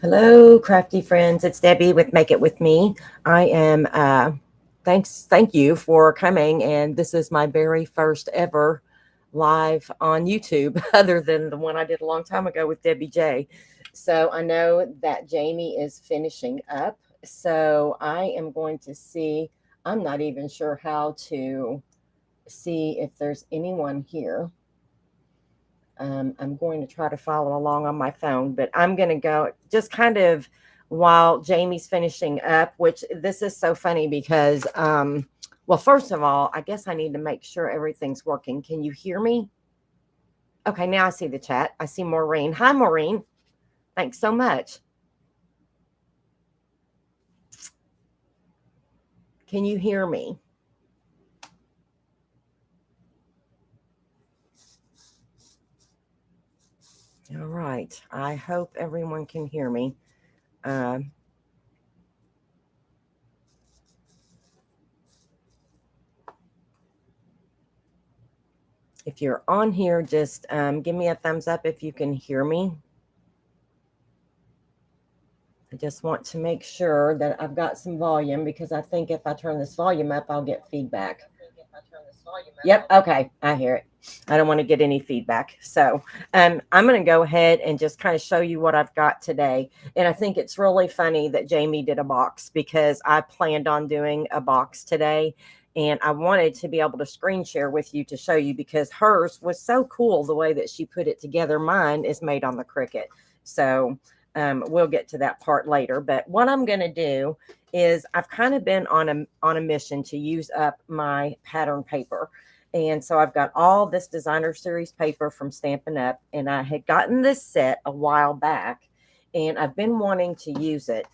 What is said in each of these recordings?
Hello, crafty friends. It's Debbie with Make It With Me. I am, thank you for coming. And this is my very first ever live on YouTube, other than the one I did a long time ago with Debbie J. So I know that Jamie is finishing up. So I am going to see, I'm not even sure how to see if there's anyone here. I'm going to try to follow along on my phone, but I'm going to go just kind of while Jamie's finishing up, which this is so funny because, well, first of all, I guess I need to make sure everything's working. Can you hear me? Okay, now I see the chat. I see Maureen. Hi, Maureen. Thanks so much. Can you hear me? All right. I hope everyone can hear me. Um, if you're on here, just give me a thumbs up if you can hear me. I just want to make sure that I've got some volume because I think if I turn this volume up, I'll get feedback. Yep. Okay. I hear it. I don't want to get any feedback. So I'm going to go ahead and just kind of show you what I've got today. And I think it's really funny that Jamie did a box because I planned on doing a box today. And I wanted to be able to screen share with you to show you because hers was so cool the way that she put it together. Mine is made on the Cricut. So we'll get to that part later. But what I'm going to do is I've kind of been on a mission to use up my pattern paper. And so I've got all this designer series paper from Stampin' Up, and I had gotten this set a while back, and I've been wanting to use it.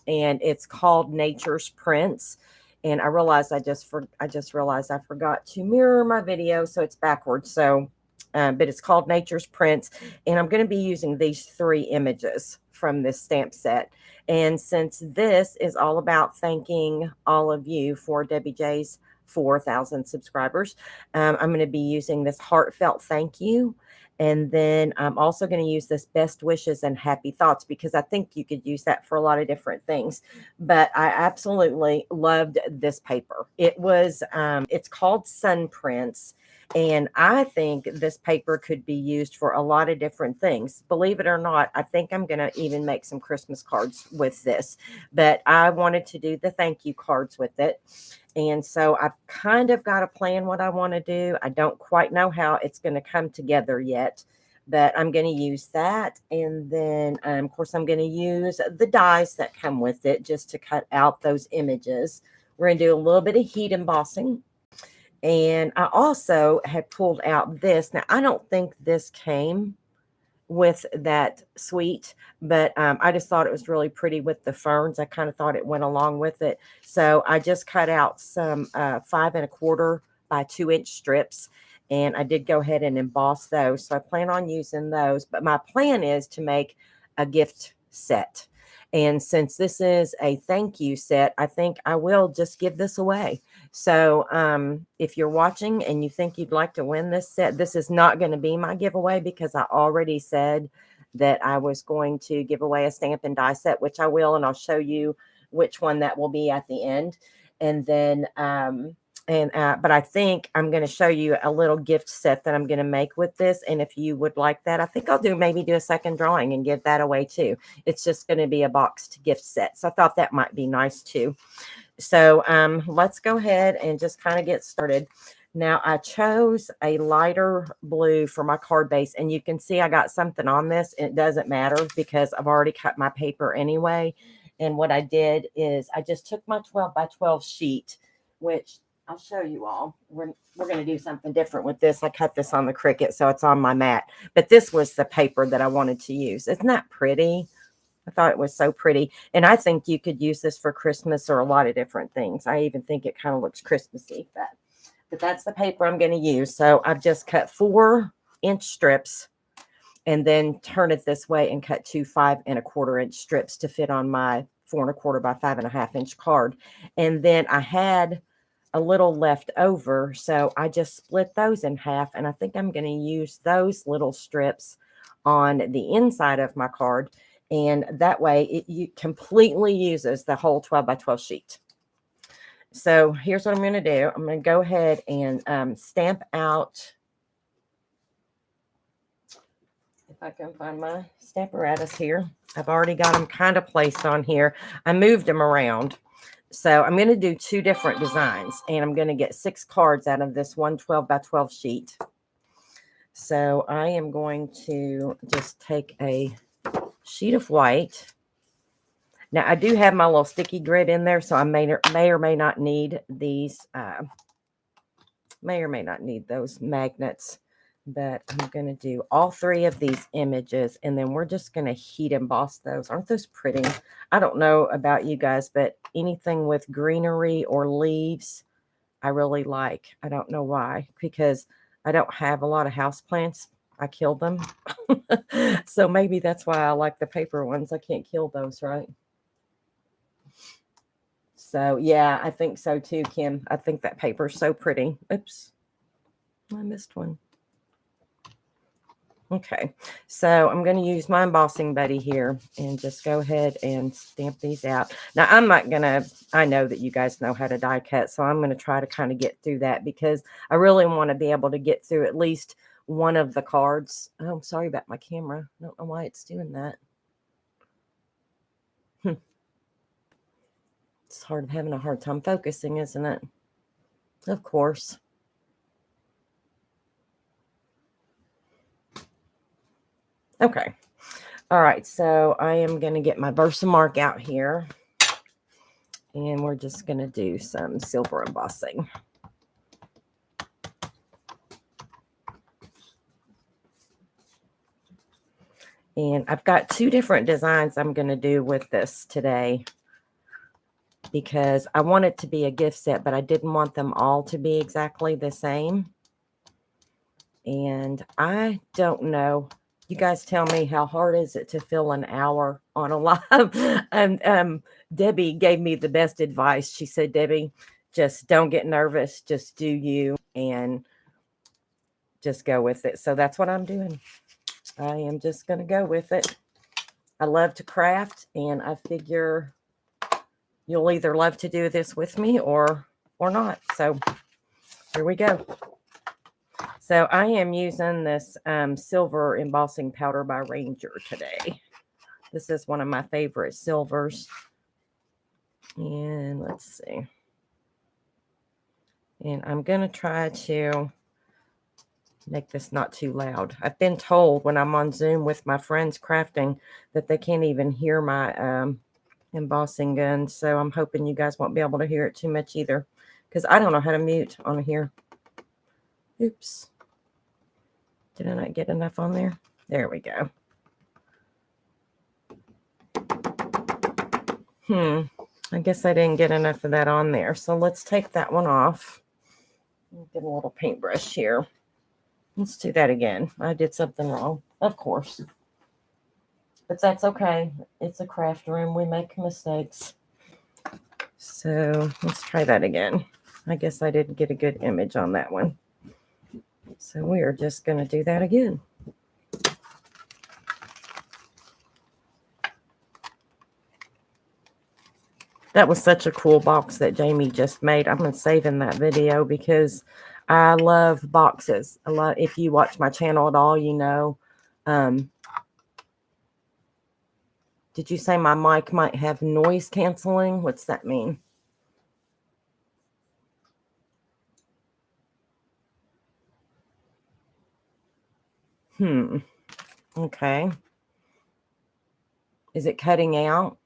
And it's called Nature's Prints. And I realized I just realized I forgot to mirror my video, so it's backwards. So, but it's called Nature's Prints, and I'm going to be using these three images from this stamp set. And since this is all about thanking all of you for Debbie J's 4,000 subscribers, I'm going to be using this heartfelt thank you. And then I'm also going to use this best wishes and happy thoughts because I think you could use that for a lot of different things. But I absolutely loved this paper. It's called Sun Prints. And I think this paper could be used for a lot of different things. Believe it or not, I think I'm going to even make some Christmas cards with this. But I wanted to do the thank you cards with it. And so I've kind of got a plan what I want to do. I don't quite know how it's going to come together yet, but I'm going to use that. And then, of course, I'm going to use the dies that come with it just to cut out those images. We're going to do a little bit of heat embossing. And I also had pulled out this. Now, I don't think this came with that suite, but I just thought it was really pretty with the ferns. I kind of thought it went along with it. So I just cut out some 5 1/4 by 2 inch strips. And I did go ahead and emboss those. So I plan on using those. But my plan is to make a gift set. And since this is a thank you set, I think I will just give this away. So if you're watching and you think you'd like to win this set, this is not going to be my giveaway because I already said that I was going to give away a stamp and die set, which I will, and I'll show you which one that will be at the end. And then but I think I'm going to show you a little gift set that I'm going to make with this. And if you would like that, I think I'll maybe do a second drawing and give that away too. It's just going to be a boxed gift set. So I thought that might be nice too. So let's go ahead and just kind of get started. Now I chose a lighter blue for my card base, and you can see I got something on this. And it doesn't matter because I've already cut my paper anyway. And what I did is I just took my 12 by 12 sheet, which I'll show you all. We're going to do something different with this. I cut this on the Cricut, so it's on my mat. But this was the paper that I wanted to use. Isn't that pretty? I thought it was so pretty. And I think you could use this for Christmas or a lot of different things. I even think it kind of looks Christmassy. But that's the paper I'm going to use. So I've just cut 4-inch strips and then turn it this way and cut 2 5 1/4 inch strips to fit on my 4 1/4 by 5 1/2 inch card. And then I had a little left over, so I just split those in half, and I think I'm going to use those little strips on the inside of my card. And that way it completely uses the whole 12 by 12 sheet. So here's what I'm going to do. I'm going to go ahead and stamp out. If I can find my stamparatus here. I've already got them kind of placed on here. I moved them around. So I'm going to do 2 different designs, and I'm going to get 6 cards out of this 12 by 12 sheet. So I am going to just take a sheet of white. Now I do have my little sticky grid in there, so I may or may not need these, may or may not need those magnets. But I'm going to do all 3 of these images, and then we're just going to heat emboss those. Aren't those pretty? I don't know about you guys, but anything with greenery or leaves, I really like. I don't know why, because I don't have a lot of houseplants. I kill them. So maybe that's why I like the paper ones. I can't kill those, right? So, yeah, I think so too, Kim. I think that paper is so pretty. Oops, I missed one. Okay, so I'm going to use my embossing buddy here and just go ahead and stamp these out. Now, I'm not going to, I know that you guys know how to die cut, so I'm going to try to kind of get through that because I really want to be able to get through at least one of the cards. Oh, I'm sorry about my camera. I don't know why it's doing that. It's having a hard time focusing, isn't it? Of course. Okay. All right. So I am going to get my Versamark out here. And we're just going to do some silver embossing. And I've got 2 different designs I'm going to do with this today, because I want it to be a gift set, but I didn't want them all to be exactly the same. And I don't know. You guys tell me, how hard is it to fill an hour on a live? And Debbie gave me the best advice. She said, Debbie, just don't get nervous. Just do you and just go with it. So that's what I'm doing. I am just going to go with it. I love to craft, and I figure you'll either love to do this with me or not. So here we go. So I am using this silver embossing powder by Ranger today. This is one of my favorite silvers. And let's see. And I'm going to try to make this not too loud. I've been told when I'm on Zoom with my friends crafting that they can't even hear my embossing gun. So I'm hoping you guys won't be able to hear it too much either, because I don't know how to mute on here. Oops. Did I not get enough on there? There we go. I guess I didn't get enough of that on there. So let's take that one off. Get a little paintbrush here. Let's do that again. I did something wrong, of course. But that's okay. It's a craft room. We make mistakes. So let's try that again. I guess I didn't get a good image on that one. So we are just going to do that again. That was such a cool box that Jamie just made. I'm going to save in that video because I love boxes a lot. If you watch my channel at all, you know. Did you say my mic might have noise canceling? What's that mean? Okay. Is it cutting out?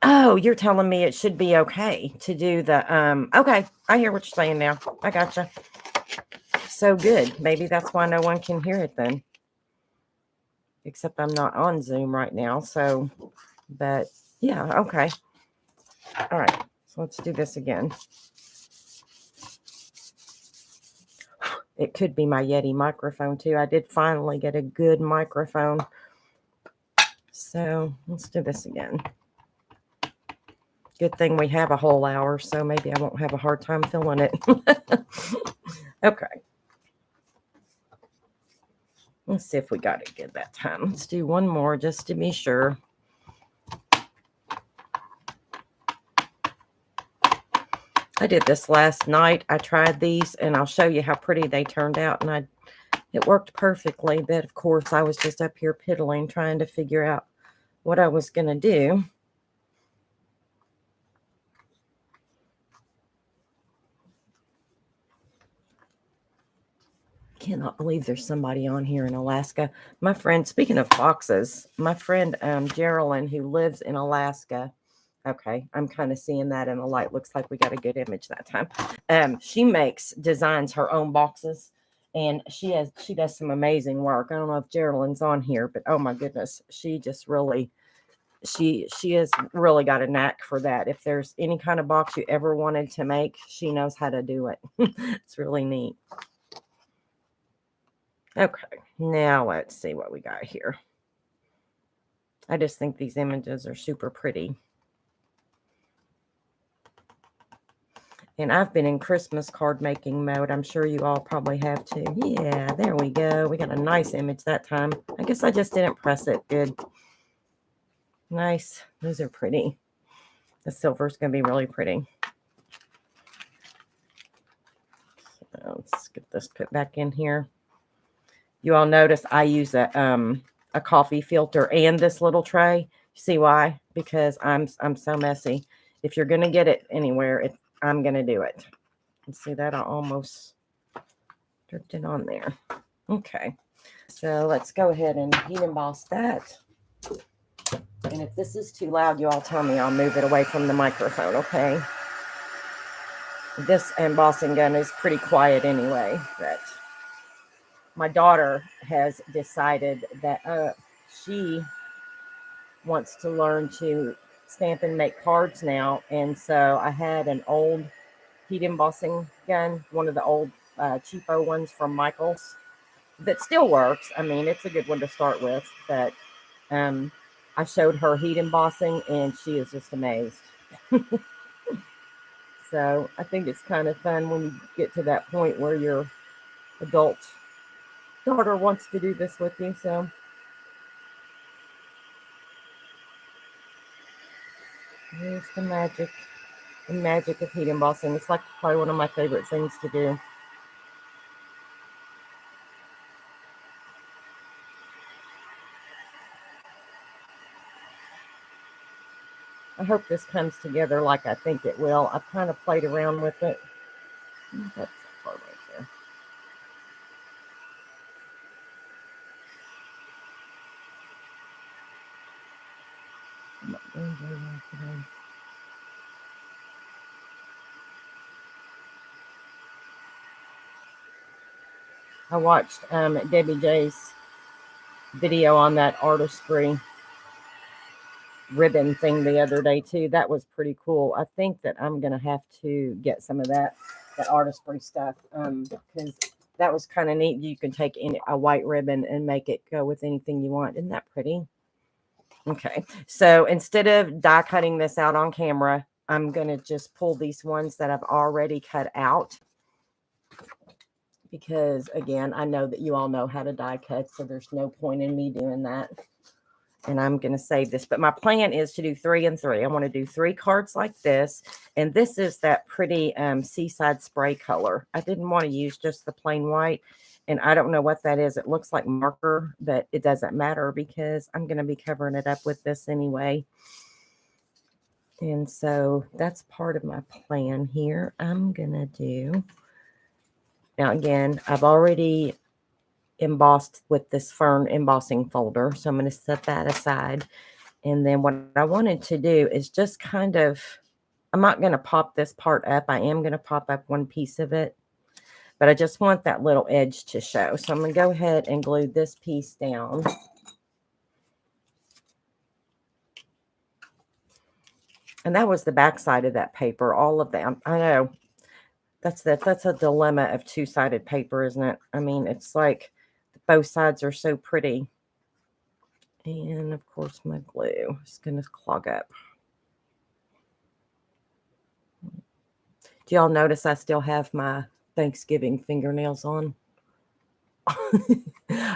Oh, you're telling me it should be okay to do the, okay. I hear what you're saying now. I gotcha. So good. Maybe that's why no one can hear it then. Except I'm not on Zoom right now. So, but yeah, okay. All right. So let's do this again. It could be my Yeti microphone too. I did finally get a good microphone. So let's do this again. Good thing we have a whole hour, so maybe I won't have a hard time filling it. Okay. Let's see if we got it good that time. Let's do one more just to be sure. I did this last night. I tried these, and I'll show you how pretty they turned out. And it worked perfectly, but of course I was just up here piddling, trying to figure out what I was going to do. Cannot believe there's somebody on here in Alaska. My friend, speaking of boxes, my friend Geraldine, who lives in Alaska. Okay, I'm kind of seeing that in the light. Looks like we got a good image that time. She designs her own boxes, and she does some amazing work. I don't know if Geraldine's on here, but oh my goodness, she just really she has really got a knack for that. If there's any kind of box you ever wanted to make, she knows how to do it. It's really neat. Okay, now let's see what we got here. I just think these images are super pretty. And I've been in Christmas card making mode. I'm sure you all probably have too. Yeah, there we go. We got a nice image that time. I guess I just didn't press it good. Nice. Those are pretty. The silver's going to be really pretty. So let's get this put back in here. You all notice I use a coffee filter and this little tray. See why? Because I'm so messy. If you're going to get it anywhere, I'm going to do it. And see that I almost dripped it on there. Okay. So let's go ahead and heat emboss that. And if this is too loud, you all tell me. I'll move it away from the microphone, okay? This embossing gun is pretty quiet anyway, but my daughter has decided that she wants to learn to stamp and make cards now. And so I had an old heat embossing gun, one of the old cheapo ones from Michael's that still works. I mean, it's a good one to start with, but I showed her heat embossing and she is just amazed. So I think it's kind of fun when you get to that point where your adult daughter wants to do this with you. So here's the magic of heat embossing. It's like probably one of my favorite things to do. I hope this comes together like I think it will. I've kind of played around with it. That's the part right there. I'm not doing very well today. I watched Debbie J's video on that artistry ribbon thing the other day too. That was pretty cool. I think that I'm gonna have to get some of that artistry stuff because that was kind of neat. You can take a white ribbon and make it go with anything you want. Isn't that pretty? Okay, so instead of die cutting this out on camera, I'm gonna just pull these ones that I've already cut out because again, I know that you all know how to die cut, so there's no point in me doing that. And I'm going to save this. But my plan is to do 3 and 3. I want to do 3 cards like this. And this is that pretty seaside spray color. I didn't want to use just the plain white. And I don't know what that is. It looks like marker, but it doesn't matter because I'm going to be covering it up with this anyway. And so that's part of my plan here. I'm going to do. Now, again, I've already embossed with this fern embossing folder. So I'm going to set that aside. And then what I wanted to do is just kind of, I'm not going to pop this part up. I am going to pop up one piece of it, but I just want that little edge to show. So I'm going to go ahead and glue this piece down. And that was the back side of that paper, all of them. I know that's a dilemma of two-sided paper, isn't it? I mean, it's like both sides are so pretty. And of course my glue is going to clog up. Do y'all notice I still have my Thanksgiving fingernails on?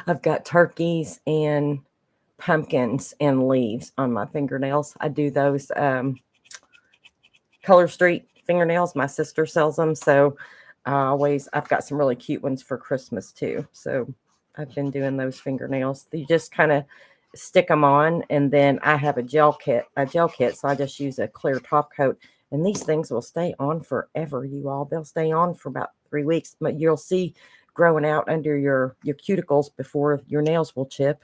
I've got turkeys and pumpkins and leaves on my fingernails. I do those Color Street fingernails. My sister sells them. So I've got some really cute ones for Christmas too. So I've been doing those fingernails. You just kind of stick them on, and then I have a gel kit. So I just use a clear top coat, and these things will stay on forever, you all. They'll stay on for about 3 weeks, but you'll see growing out under your cuticles before your nails will chip.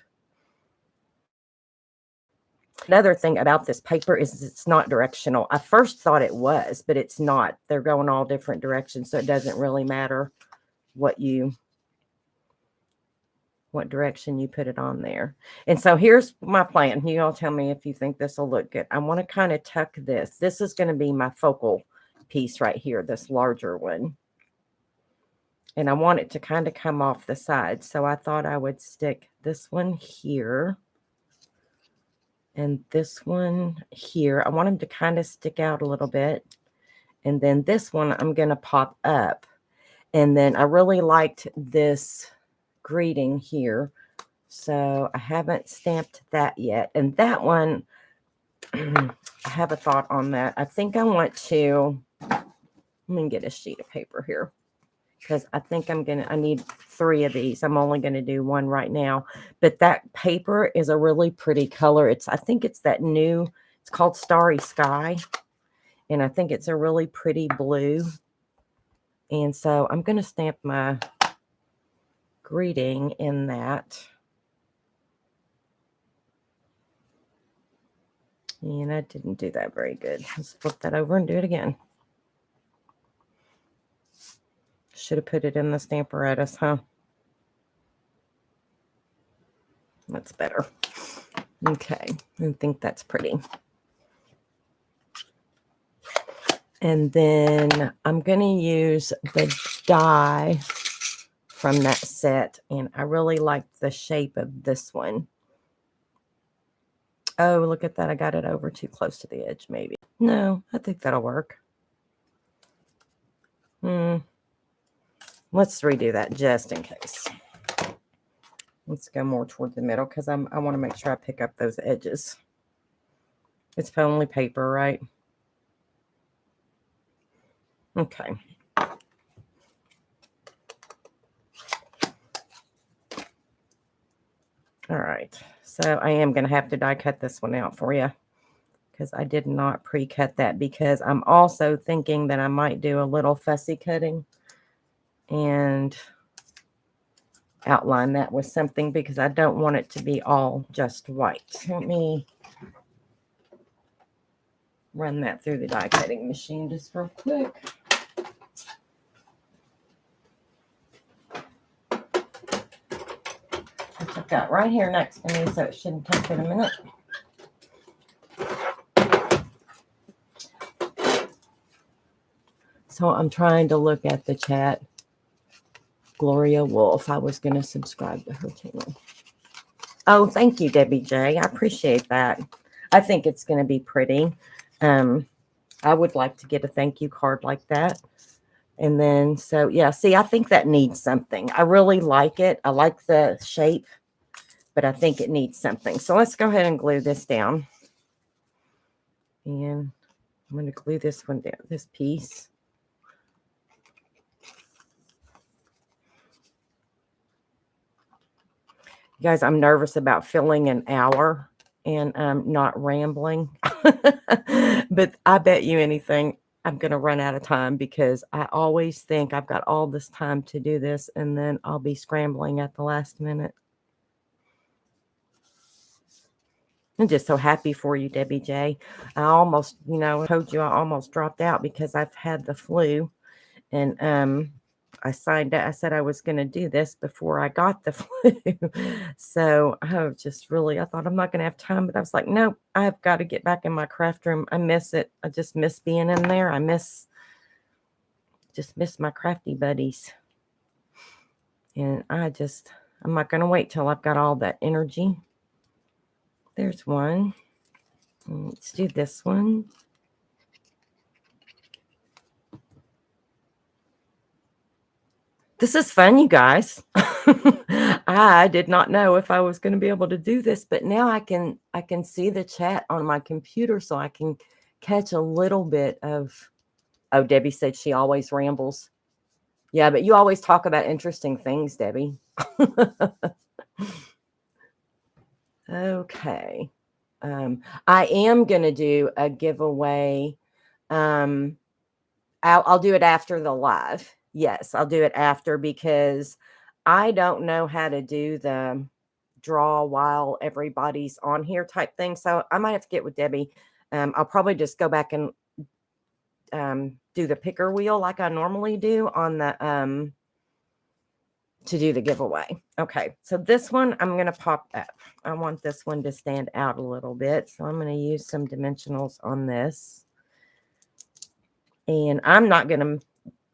Another thing about this paper is it's not directional. I first thought it was, but it's not. They're going all different directions, so it doesn't really matter what direction you put it on there. And so here's my plan. You all tell me if you think this will look good. I want to kind of tuck this. This is going to be my focal piece right here, this larger one. And I want it to kind of come off the side. So I thought I would stick this one here and this one here. I want them to kind of stick out a little bit. And then this one I'm going to pop up. And then I really liked this greeting here. So I haven't stamped that yet. And that one, I have a thought on that. I think I want to, let me get a sheet of paper here, because I think I need 3 of these. I'm only going to do 1 right now. But that paper is a really pretty color. I think it's that new, it's called Starry Sky. And I think it's a really pretty blue. And so I'm going to stamp my greeting in that. And I didn't do that very good. Let's flip that over and do it again. Should have put it in the Stamparatus, huh? That's better. Okay, I think that's pretty. And then I'm going to use the die from that set. And I really like the shape of this one. Oh, look at that. I got it over too close to the edge, maybe. No, I think that'll work. Let's redo that just in case. Let's go more toward the middle because I want to make sure I pick up those edges. It's only paper, right? Okay. All right. So I am going to have to die cut this one out for you because I did not pre-cut that, because I'm also thinking that I might do a little fussy cutting and outline that with something, because I don't want it to be all just white. Let me run that through the die cutting machine just real quick. Which I've got right here next to me, so it shouldn't take it a minute. So I'm trying to look at the chat. Gloria Wolf, I was going to subscribe to her channel. Oh, thank you, Debbie J. I appreciate that. I think it's going to be pretty. I would like to get a thank you card like that. And then, so yeah, see, I think that needs something. I really like it. I like the shape, but I think it needs something. So let's go ahead and glue this down. And I'm going to glue this one down, this piece. You guys, I'm nervous about filling an hour and not rambling. But I bet you anything, I'm going to run out of time, because I always think I've got all this time to do this, and then I'll be scrambling at the last minute. I'm just so happy for you, Debbie J. I almost, told you I almost dropped out because I've had the flu, and I signed up. I said I was going to do this before I got the flu. So I thought I'm not going to have time, but I was like, nope, I've got to get back in my craft room. I miss it. I just miss being in there. I just miss my crafty buddies. And I'm not going to wait till I've got all that energy. There's one. Let's do this one. This is fun, you guys. I did not know if I was going to be able to do this, but now I can see the chat on my computer, so I can catch a little bit of. Oh, Debbie said she always rambles. Yeah, but you always talk about interesting things, Debbie. Okay. I am going to do a giveaway. I'll do it after the live. Yes, I'll do it after, because I don't know how to do the draw while everybody's on here type thing. So I might have to get with Debbie. I'll probably just go back and do the picker wheel like I normally do on the to do the giveaway. Okay, so this one I'm going to pop up. I want this one to stand out a little bit, so I'm going to use some dimensionals on this. And I'm not going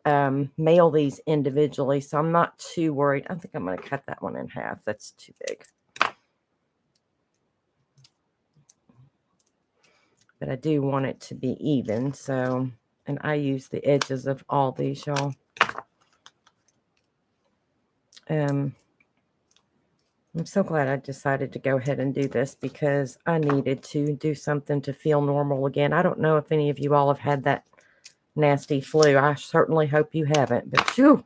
to mail these individually, so I'm not too worried. I think I'm going to cut that one in half. That's too big. But I do want it to be even, so, and I use the edges of all these, y'all. I'm so glad I decided to go ahead and do this, because I needed to do something to feel normal again. I don't know if any of you all have had that nasty flu. I certainly hope you haven't, but phew,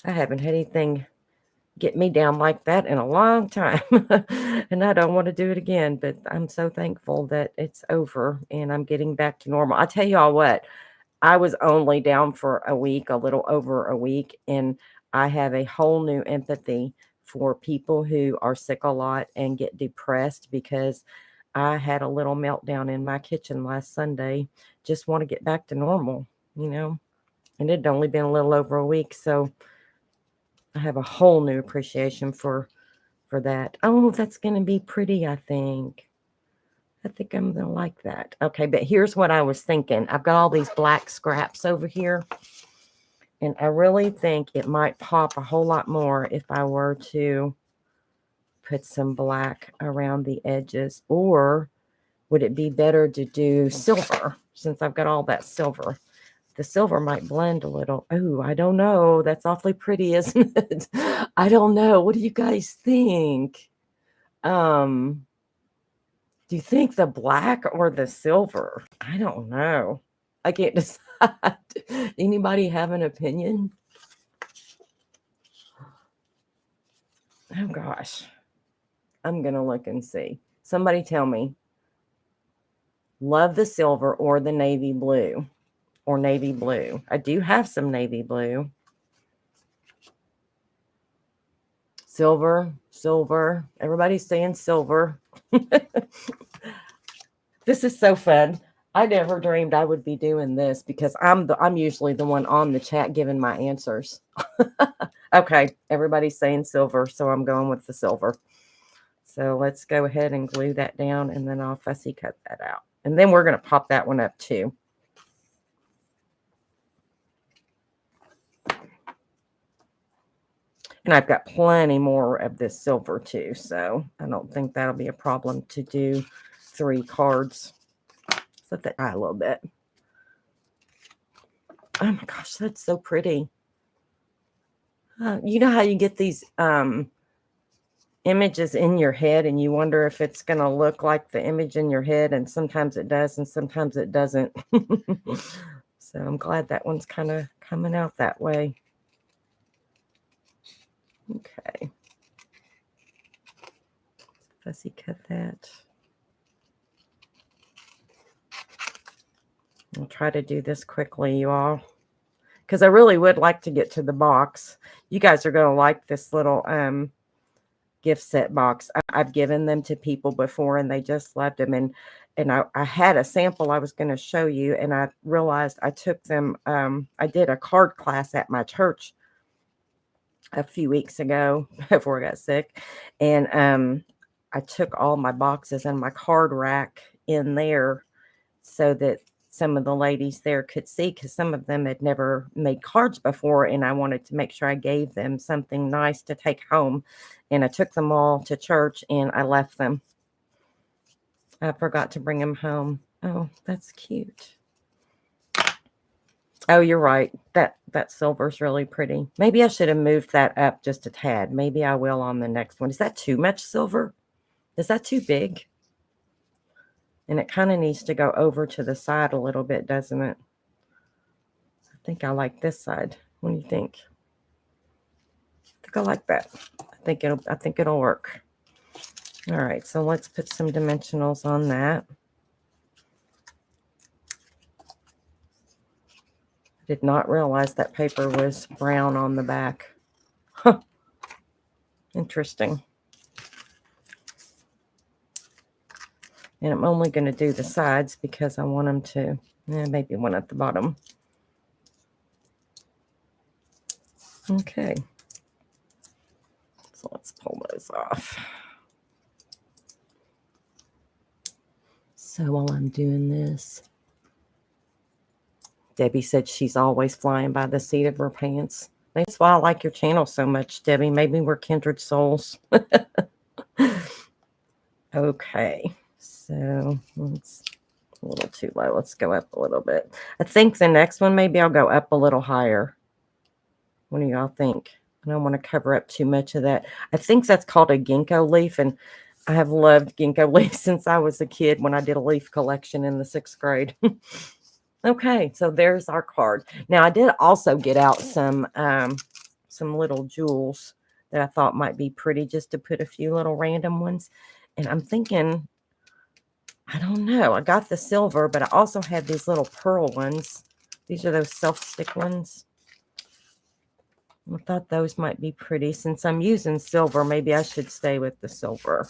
I haven't had anything get me down like that in a long time. And I don't want to do it again, but I'm so thankful that it's over and I'm getting back to normal. I tell you all what, I was only down for a week, a little over a week, and I have a whole new empathy for people who are sick a lot and get depressed, because I had a little meltdown in my kitchen last Sunday. Just want to get back to normal, you know, and it had only been a little over a week. So I have a whole new appreciation for that. Oh, that's going to be pretty, I think. I think I'm going to like that. Okay, but here's what I was thinking. I've got all these black scraps over here, and I really think it might pop a whole lot more if I were to put some black around the edges. Or would it be better to do silver, since I've got all that silver? The silver might blend a little. Oh, I don't know. That's awfully pretty, isn't it? I don't know. What do you guys think? Do you think the black or the silver? I don't know. I can't decide. Anybody have an opinion? Oh, gosh. I'm going to look and see. Somebody tell me. Love the silver or the navy blue? Or navy blue. I do have some navy blue. Silver, silver. Everybody's saying silver. This is so fun. I never dreamed I would be doing this, because I'm usually the one on the chat giving my answers. Okay, everybody's saying silver, so I'm going with the silver. So let's go ahead and glue that down, and then I'll fussy cut that out. And then we're going to pop that one up too. And I've got plenty more of this silver too, so I don't think that'll be a problem to do 3 cards. Set that eye a little bit. Oh my gosh, that's so pretty. You know how you get these images in your head and you wonder if it's going to look like the image in your head, and sometimes it does and sometimes it doesn't. So I'm glad that one's kind of coming out that way. Okay. Fussy cut that. I'll try to do this quickly, you all, because I really would like to get to the box. You guys are going to like this little gift set box. I've given them to people before and they just loved them. And I had a sample I was going to show you, and I realized I took them. I did a card class at my church a few weeks ago before I got sick. And I took all my boxes and my card rack in there so that some of the ladies there could see, because some of them had never made cards before, and I wanted to make sure I gave them something nice to take home. And I took them all to church and I left them. I forgot to bring them home. Oh, that's cute. Oh, you're right. That silver's really pretty. Maybe I should have moved that up just a tad. Maybe I will on the next one. Is that too much silver? Is that too big? And it kind of needs to go over to the side a little bit, doesn't it? I think I like this side. What do you think? I think I like that. I think it'll work. All right, so let's put some dimensionals on that. Did not realize that paper was brown on the back. Huh. Interesting. And I'm only going to do the sides because I want them to, maybe one at the bottom. Okay. So let's pull those off. So while I'm doing this, Debbie said she's always flying by the seat of her pants. That's why I like your channel so much, Debbie. Maybe we're kindred souls. Okay, so it's a little too low. Let's go up a little bit. I think the next one, maybe I'll go up a little higher. What do y'all think? I don't want to cover up too much of that. I think that's called a ginkgo leaf, and I have loved ginkgo leaf since I was a kid when I did a leaf collection in the 6th grade. Okay, so there's our card. Now I did also get out some little jewels that I thought might be pretty, just to put a few little random ones. And I'm thinking, I don't know. I got the silver, but I also had these little pearl ones. These are those self-stick ones. I thought those might be pretty. Since I'm using silver, maybe I should stay with the silver.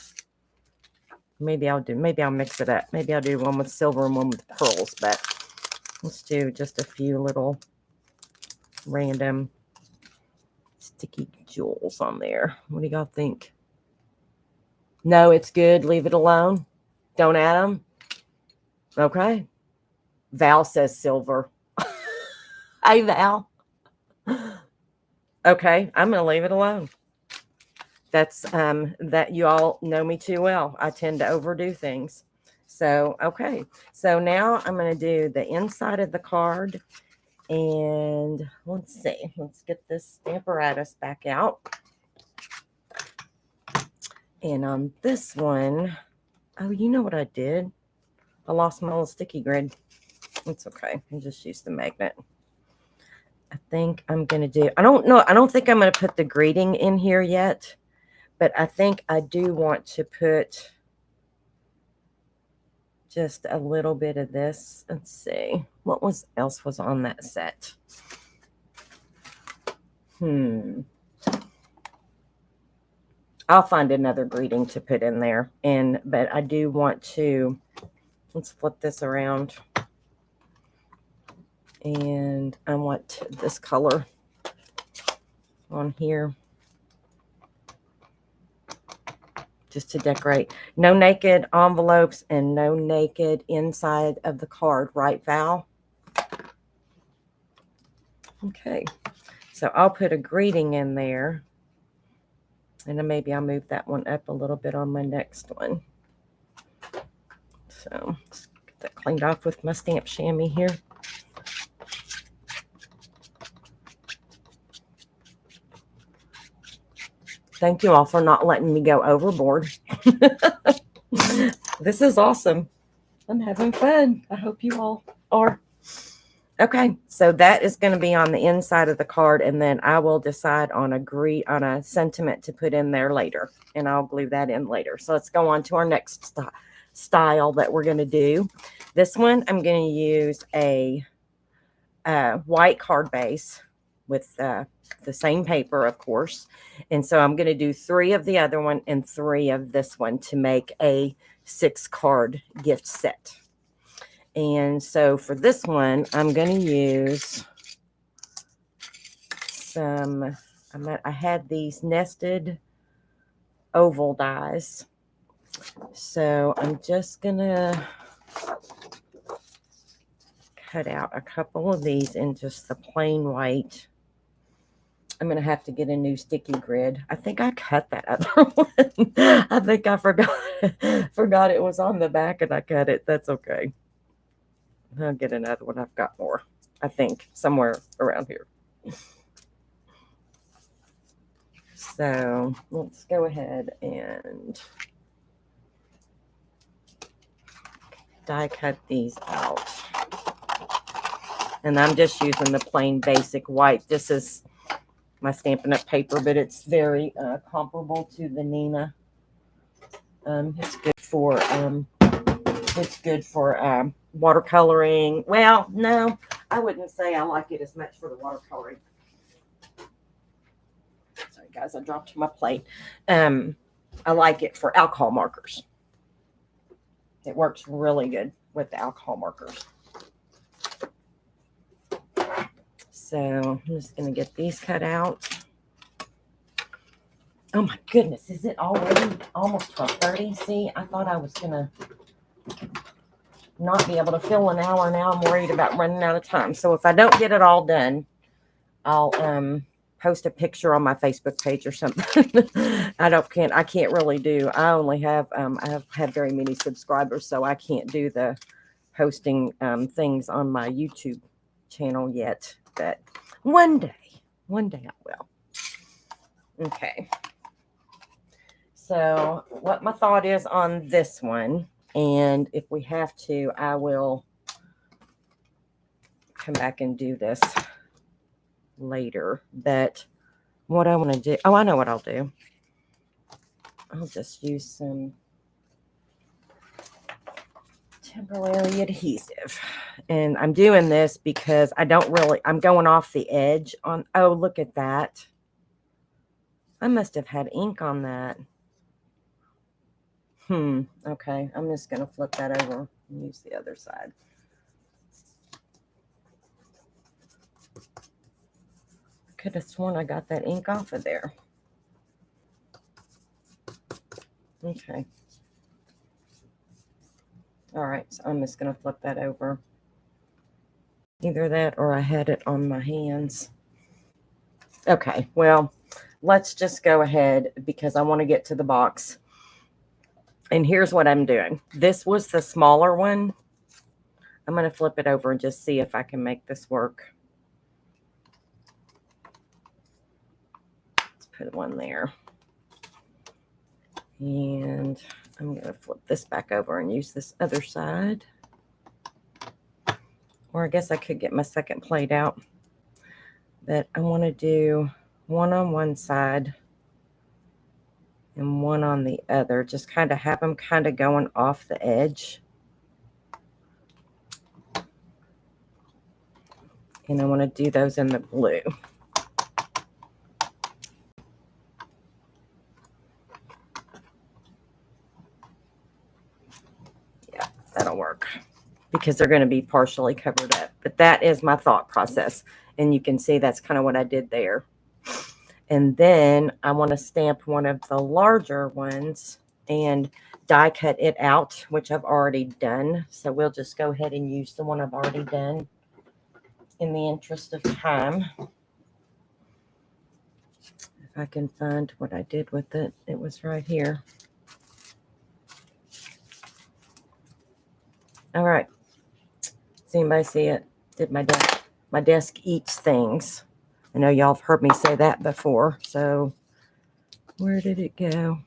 Maybe I'll mix it up. Maybe I'll do one with silver and one with pearls, but let's do just a few little random sticky jewels on there. What do y'all think? No, it's good. Leave it alone. Don't add them. Okay. Val says silver. Hey, Val. Okay, I'm going to leave it alone. That's that you all know me too well. I tend to overdo things. So, okay. So now I'm going to do the inside of the card. And let's see. Let's get this apparatus back out. And on this one, oh, you know what I did? I lost my little sticky grid. It's okay. I just used the magnet. I think I'm going to do, I don't know. I don't think I'm going to put the greeting in here yet, but I think I do want to put just a little bit of this. Let's see. What else was on that set? I'll find another greeting to put in there. But I do want to, let's flip this around. And I want this color on here just to decorate. No naked envelopes and no naked inside of the card, right, Val? Okay, so I'll put a greeting in there. And then maybe I'll move that one up a little bit on my next one. So let's get that cleaned off with my stamp chamois here. Thank you all for not letting me go overboard. This is awesome. I'm having fun. I hope you all are. Okay, so that is going to be on the inside of the card, and then I will decide on a sentiment to put in there later, and I'll glue that in later. So let's go on to our next style that we're going to do. This one, I'm going to use a white card base with the same paper, of course. And so I'm going to do 3 of the other one and 3 of this one to make a 6-card gift set. And so for this one, I'm going to use some, I had these nested oval dies. So I'm just going to cut out a couple of these in just the plain white. I'm going to have to get a new sticky grid. I think I cut that other one. I think I forgot it was on the back and I cut it. That's okay. I'll get another one. I've got more, I think, somewhere around here. So let's go ahead and die cut these out. And I'm just using the plain basic white. This is my Stampin' Up! Paper, but it's very comparable to the Nina. It's good for watercoloring. Well, no, I wouldn't say I like it as much for the watercoloring. Sorry, guys, I dropped my plate. I like it for alcohol markers. It works really good with the alcohol markers. So I'm just going to get these cut out. Oh my goodness, is it already almost 12:30? See, I thought I was going to not be able to fill an hour. Now I'm worried about running out of time. So if I don't get it all done, I'll post a picture on my Facebook page or something. I can't really do. I only have I have had very many subscribers, so I can't do the posting things on my YouTube channel yet. But one day I will. Okay. So what my thought is on this one, and if we have to, I will come back and do this later. But what I want to do, I know what I'll do. I'll just use some temporary adhesive. And I'm doing this because I'm going off the edge on, oh, look at that. I must have had ink on that. Okay, I'm just going to flip that over and use the other side. Could have sworn I got that ink off of there. Okay. All right, so I'm just going to flip that over. Either that or I had it on my hands. Okay, well, let's just go ahead because I want to get to the box. And here's what I'm doing. This was the smaller one. I'm going to flip it over and just see if I can make this work. Let's put one there. And I'm going to flip this back over and use this other side. Or I guess I could get my second plate out. But I want to do one on one side and one on the other. Just kind of have them kind of going off the edge. And I want to do those in the blue. Yeah, that'll work because they're going to be partially covered up. But that is my thought process. And you can see that's kind of what I did there. And then I want to stamp one of the larger ones and die cut it out, which I've already done. So we'll just go ahead and use the one I've already done in the interest of time. If I can find what I did with it, it was right here. All right. Does anybody see it? Did my desk? My desk eats things. I know y'all have heard me say that before. So where did it go?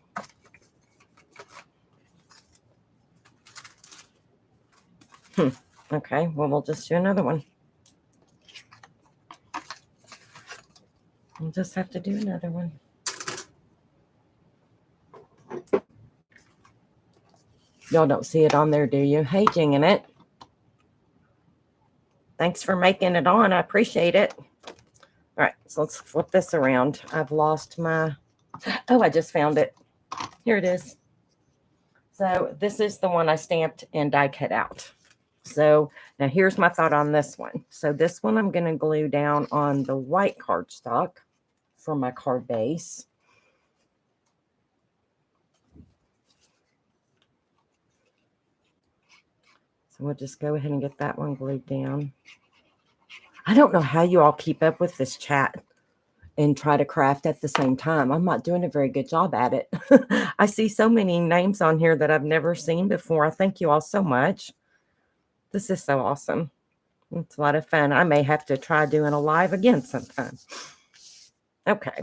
Okay, well, we'll just do another one. We'll just have to do another one. Y'all don't see it on there, do you? Hey, Jinging It. Thanks for making it on. I appreciate it. All right, so let's flip this around. I've lost my... Oh, I just found it. Here it is. So this is the one I stamped and die cut out. So now here's my thought on this one. So this one I'm going to glue down on the white cardstock for my card base. So we'll just go ahead and get that one glued down. I don't know how you all keep up with this chat and try to craft at the same time. I'm not doing a very good job at it. I see so many names on here that I've never seen before. I thank you all so much. This is so awesome. It's a lot of fun. I may have to try doing a live again sometime. Okay.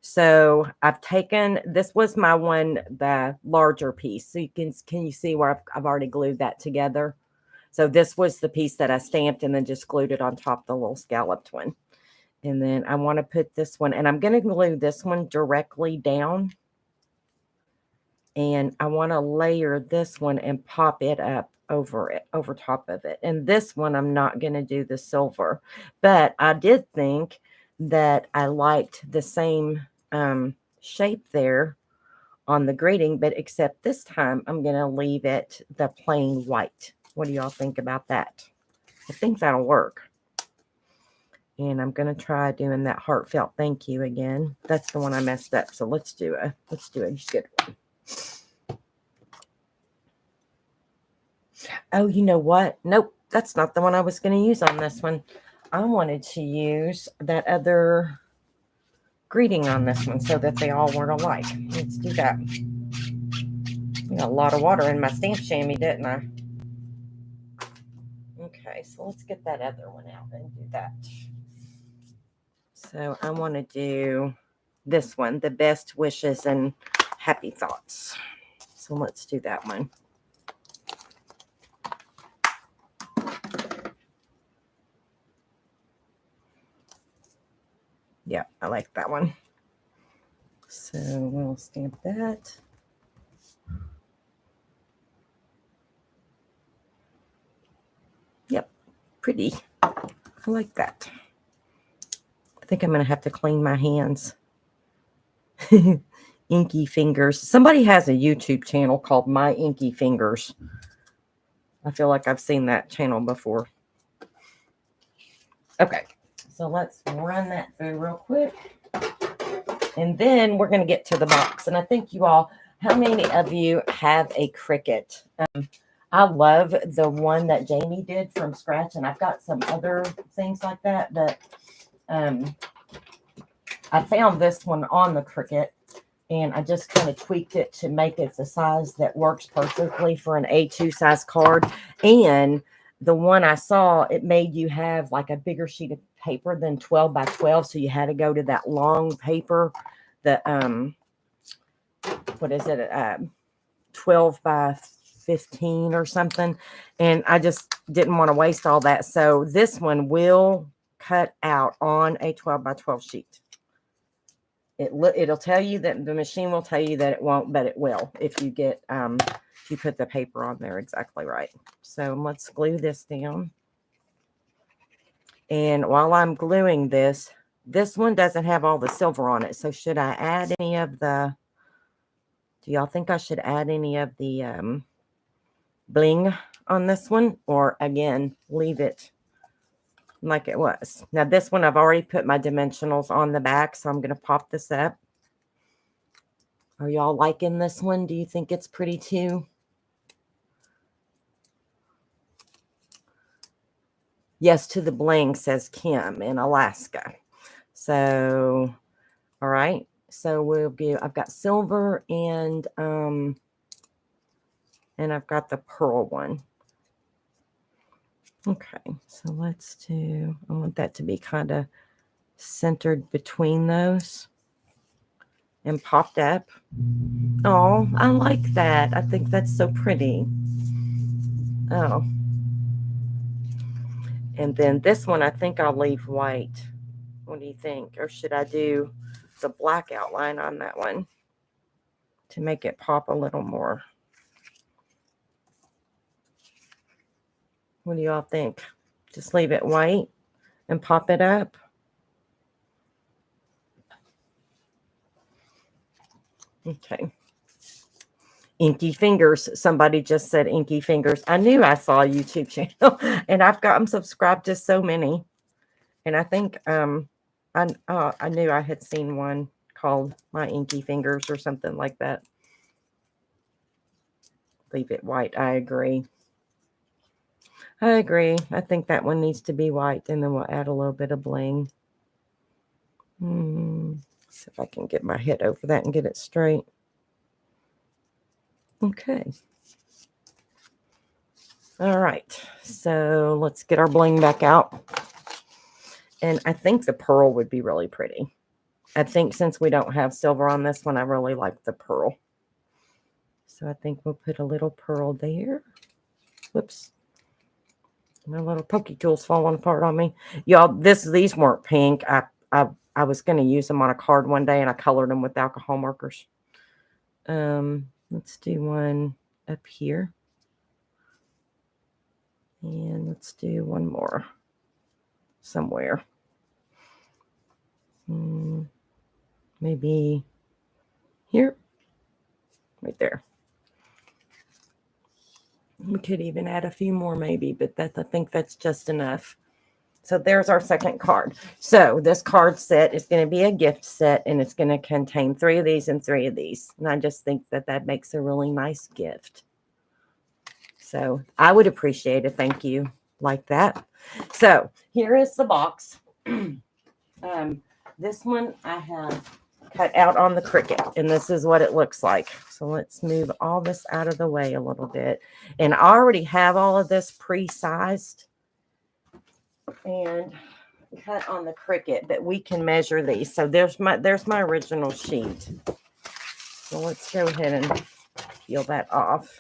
So I've taken, this was my one, the larger piece. So can you see where I've already glued that together? So this was the piece that I stamped and then just glued it on top of the little scalloped one. And then I want to put this one, and I'm going to glue this one directly down. And I want to layer this one and pop it up over top of it. And this one, I'm not going to do the silver, but I did think that I liked the same shape there on the grading, but except this time I'm going to leave it the plain white. What do y'all think about that? I think that'll work. And I'm going to try doing that heartfelt thank you again. That's the one I messed up. So let's do a good one. Oh, you know what? Nope, that's not the one I was going to use on this one. I wanted to use that other greeting on this one so that they all weren't alike. Let's do that. I got a lot of water in my stamp chamois, didn't I? Okay, so let's get that other one out and do that. So I want to do this one, the best wishes and happy thoughts. So let's do that one. Yeah, I like that one. So we'll stamp that. Yep, pretty. I like that. I think I'm going to have to clean my hands. Inky Fingers. Somebody has a YouTube channel called My Inky Fingers. I feel like I've seen that channel before. Okay, so let's run that through real quick. And then we're going to get to the box. And I think you all, how many of you have a Cricut? I love the one that Jamie did from scratch. And I've got some other things like that. But I found this one on the Cricut. And I just kind of tweaked it to make it the size that works perfectly for an A2 size card. And the one I saw, it made you have like a bigger sheet of paper than 12 by 12. So you had to go to that long paper, the, what is it? 12 by 15 or something. And I just didn't want to waste all that. So this one will cut out on a 12 by 12 sheet. It'll tell you that the machine will tell you that it won't, but it will if you get if you put the paper on there exactly right. So let's glue this down. And while I'm gluing this one doesn't have all the silver on it. So should I add any of the? Do y'all think I should add any of the bling on this one, or again leave it like it was? Now this one I've already put my dimensionals on the back, so I'm going to pop this up. Are y'all liking this one? Do you think it's pretty too? Yes to the bling, says Kim in Alaska. So, all right. So we'll give, I've got silver and I've got the pearl one. Okay, so let's do, I want that to be kind of centered between those and popped up. Oh, I like that. I think that's so pretty. Oh. And then this one, I think I'll leave white. What do you think? Or should I do the black outline on that one to make it pop a little more? What do y'all think? Just leave it white and pop it up? Okay. Inky Fingers. Somebody just said Inky Fingers. I knew I saw a YouTube channel, and I'm subscribed to so many. And I think I knew I had seen one called My Inky Fingers or something like that. Leave it white. I agree. I agree. I think that one needs to be white, and then we'll add a little bit of bling. See if I can get my head over that and get it straight. Okay. All right, so let's get our bling back out. And I think the pearl would be really pretty. I think since we don't have silver on this one, I really like the pearl. So I think we'll put a little pearl there. Whoops. My little pokey tool's falling apart on me. Y'all, these weren't pink. I was going to use them on a card one day, and I colored them with alcohol markers. Let's do one up here. And let's do one more somewhere. Maybe here. Right there. We could even add a few more maybe, but I think that's just enough. So there's our second card. So this card set is going to be a gift set, and it's going to contain 3 of these and 3 of these. And I just think that makes a really nice gift. So I would appreciate a thank you like that. So here is the box. This one I have cut out on the Cricut, and this is what it looks like. So let's move all this out of the way a little bit. And I already have all of this pre-sized and cut on the Cricut, but we can measure these. So there's my original sheet. So let's go ahead and peel that off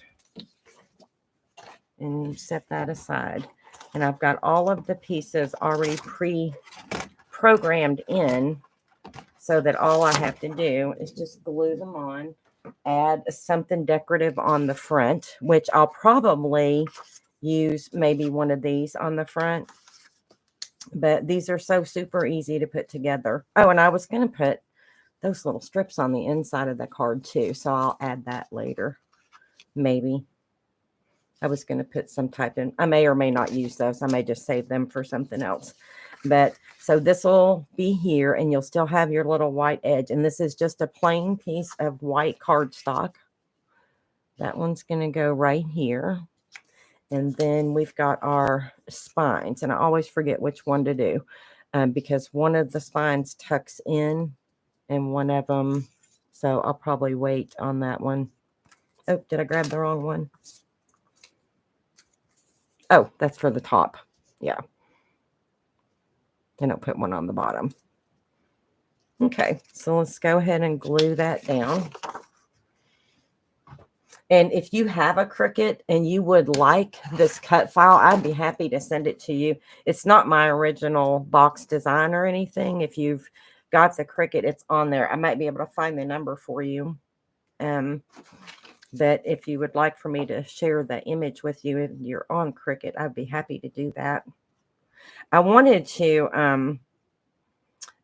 and set that aside. And I've got all of the pieces already pre-programmed in, so that all I have to do is just glue them on, add something decorative on the front, which I'll probably use maybe one of these on the front. But these are so super easy to put together. Oh, and I was going to put those little strips on the inside of the card too, so I'll add that later. Maybe. I was going to put some type in. I may or may not use those. I may just save them for something else. But so this will be here, and you'll still have your little white edge. And this is just a plain piece of white cardstock. That one's going to go right here. And then we've got our spines. And I always forget which one to do because one of the spines tucks in and one of them. So I'll probably wait on that one. Oh, did I grab the wrong one? Oh, that's for the top. Yeah. And I'll put one on the bottom. Okay, so let's go ahead and glue that down. And if you have a Cricut and you would like this cut file, I'd be happy to send it to you. It's not my original box design or anything. If you've got the Cricut, it's on there. I might be able to find the number for you. But if you would like for me to share the image with you if you're on Cricut, I'd be happy to do that. I wanted to,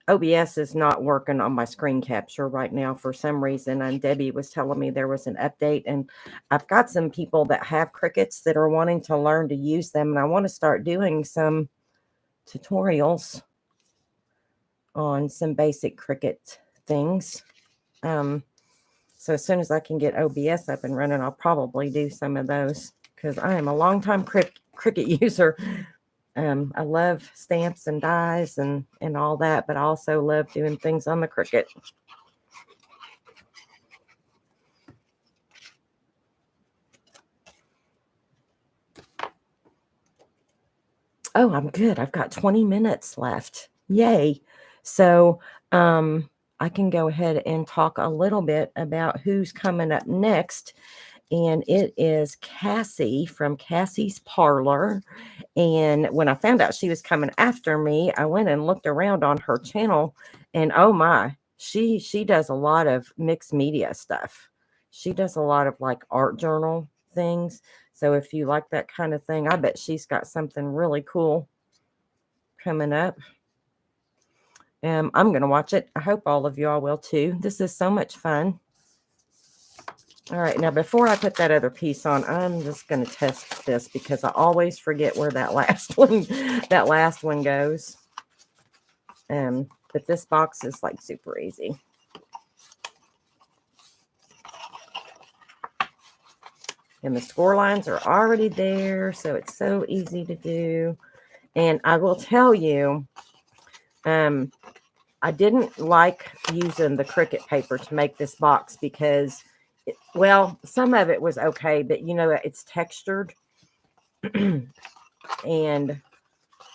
OBS is not working on my screen capture right now for some reason. And Debbie was telling me there was an update. And I've got some people that have Cricuts that are wanting to learn to use them. And I want to start doing some tutorials on some basic Cricut things. So as soon as I can get OBS up and running, I'll probably do some of those because I am a longtime Cricut user. I love stamps and dies and all that, but I also love doing things on the Cricut. Oh, I'm good. I've got 20 minutes left. Yay. So I can go ahead and talk a little bit about who's coming up next. And it is Cassie from Cassie's Parlor. And when I found out she was coming after me, I went and looked around on her channel. And oh my, she does a lot of mixed media stuff. She does a lot of like art journal things. So if you like that kind of thing, I bet she's got something really cool coming up. I'm going to watch it. I hope all of you all will too. This is so much fun. All right, now before I put that other piece on, I'm just going to test this because I always forget where that last one goes. But this box is like super easy. And the score lines are already there, so it's so easy to do. And I will tell you, I didn't like using the Cricut paper to make this box because, well, some of it was okay, but you know, it's textured. And